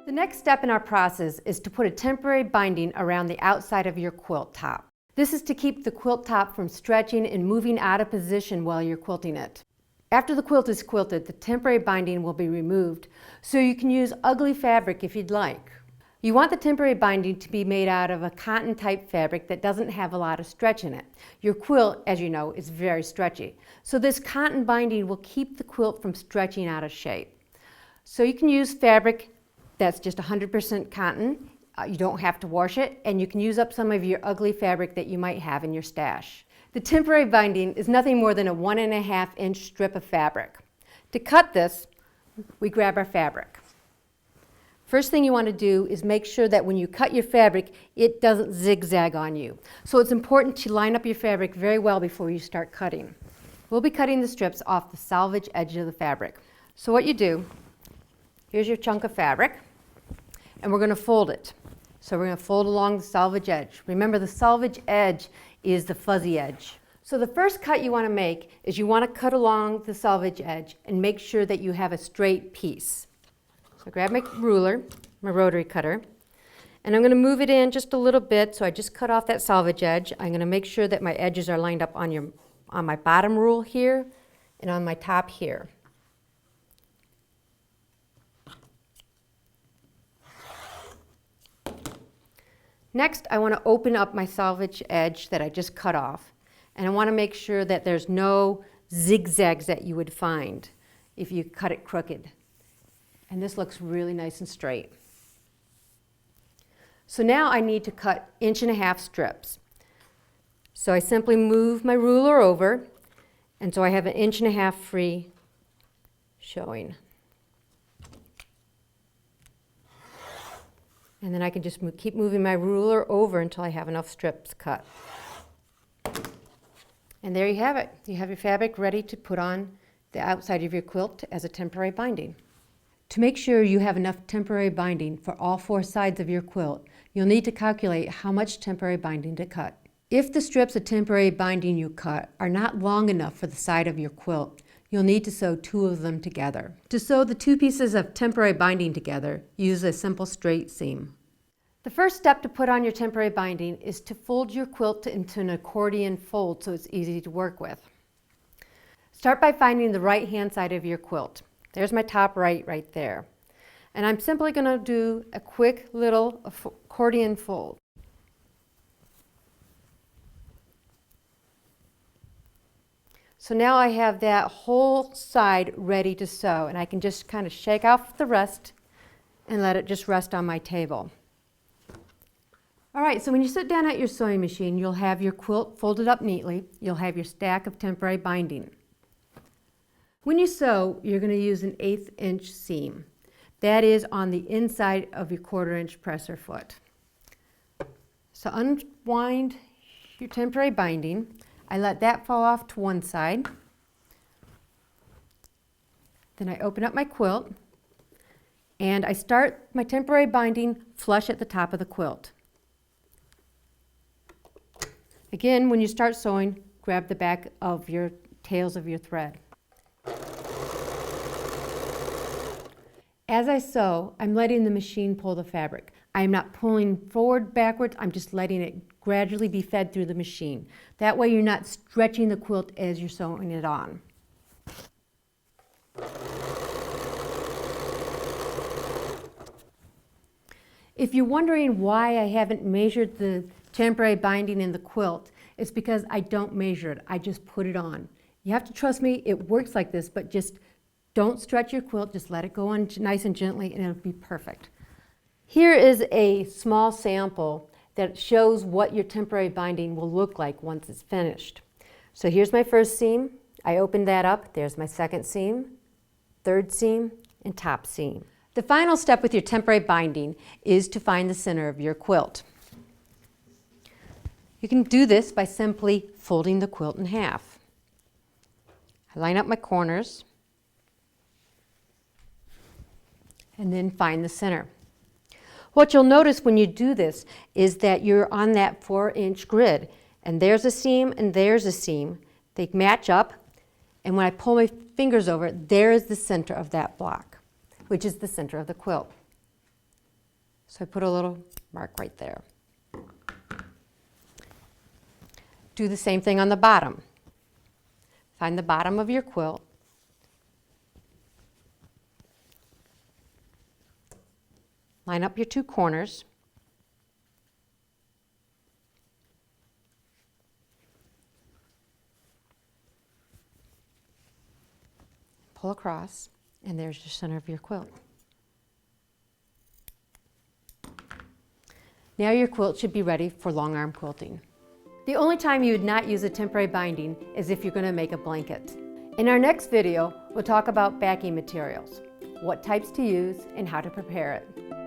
The next step in our process is to put a temporary binding around the outside of your quilt top. This is to keep the quilt top from stretching and moving out of position while you're quilting it. After the quilt is quilted, the temporary binding will be removed, so you can use ugly fabric if you'd like. You want the temporary binding to be made out of a cotton type fabric that doesn't have a lot of stretch in it. Your quilt, as you know, is very stretchy. So this cotton binding will keep the quilt from stretching out of shape. So you can use fabric that's just 100% cotton. You don't have to wash it, and you can use up some of your ugly fabric that you might have in your stash. The temporary binding is nothing more than a 1.5 inch strip of fabric. To cut this, we grab our fabric. First thing you want to do is make sure that when you cut your fabric, it doesn't zigzag on you. So it's important to line up your fabric very well before you start cutting. We'll be cutting the strips off the selvage edge of the fabric. So what you do, here's your chunk of fabric, and we're going to fold it. So we're going to fold along the selvage edge. Remember, the selvage edge is the fuzzy edge. So the first cut you want to make is you want to cut along the selvage edge and make sure that you have a straight piece. So grab my ruler, my rotary cutter, and I'm going to move it in just a little bit. So I just cut off that selvage edge. I'm going to make sure that my edges are lined up on my bottom rule here and on my top here. Next, I want to open up my selvage edge that I just cut off, and I want to make sure that there's no zigzags that you would find if you cut it crooked. And this looks really nice and straight. So now I need to cut 1.5 inch strips. So I simply move my ruler over, and so I have 1.5 inch free showing. And then I can just keep moving my ruler over until I have enough strips cut. And there you have it. You have your fabric ready to put on the outside of your quilt as a temporary binding. To make sure you have enough temporary binding for all 4 sides of your quilt, you'll need to calculate how much temporary binding to cut. If the strips of temporary binding you cut are not long enough for the side of your quilt, you'll need to sew 2 of them together. To sew the 2 pieces of temporary binding together, use a simple straight seam. The first step to put on your temporary binding is to fold your quilt into an accordion fold so it's easy to work with. Start by finding the right-hand side of your quilt. There's my top right there. And I'm simply going to do a quick little accordion fold. So now I have that whole side ready to sew, and I can just kind of shake off the rest and let it just rest on my table. All right, so when you sit down at your sewing machine, you'll have your quilt folded up neatly. You'll have your stack of temporary binding. When you sew, you're going to use an 1/8 inch seam. That is on the inside of your 1/4 inch presser foot. So unwind your temporary binding. I let that fall off to one side. Then I open up my quilt and I start my temporary binding flush at the top of the quilt. Again, when you start sewing, grab the back of your tails of your thread. As I sew, I'm letting the machine pull the fabric. I'm not pulling forward, backwards, I'm just letting it gradually be fed through the machine. That way you're not stretching the quilt as you're sewing it on. If you're wondering why I haven't measured the temporary binding in the quilt, it's because I don't measure it, I just put it on. You have to trust me, it works like this, but just don't stretch your quilt, just let it go on nice and gently and it'll be perfect. Here is a small sample that shows what your temporary binding will look like once it's finished. So here's my first seam. I opened that up. There's my second seam, third seam, and top seam. The final step with your temporary binding is to find the center of your quilt. You can do this by simply folding the quilt in half. I line up my corners and then find the center. What you'll notice when you do this is that you're on that 4-inch grid, and there's a seam and there's a seam. They match up, and when I pull my fingers over, there is the center of that block, which is the center of the quilt. So I put a little mark right there. Do the same thing on the bottom. Find the bottom of your quilt. Line up your two corners. Pull across, and there's your center of your quilt. Now your quilt should be ready for long arm quilting. The only time you would not use a temporary binding is if you're going to make a blanket. In our next video, we'll talk about backing materials, what types to use, and how to prepare it.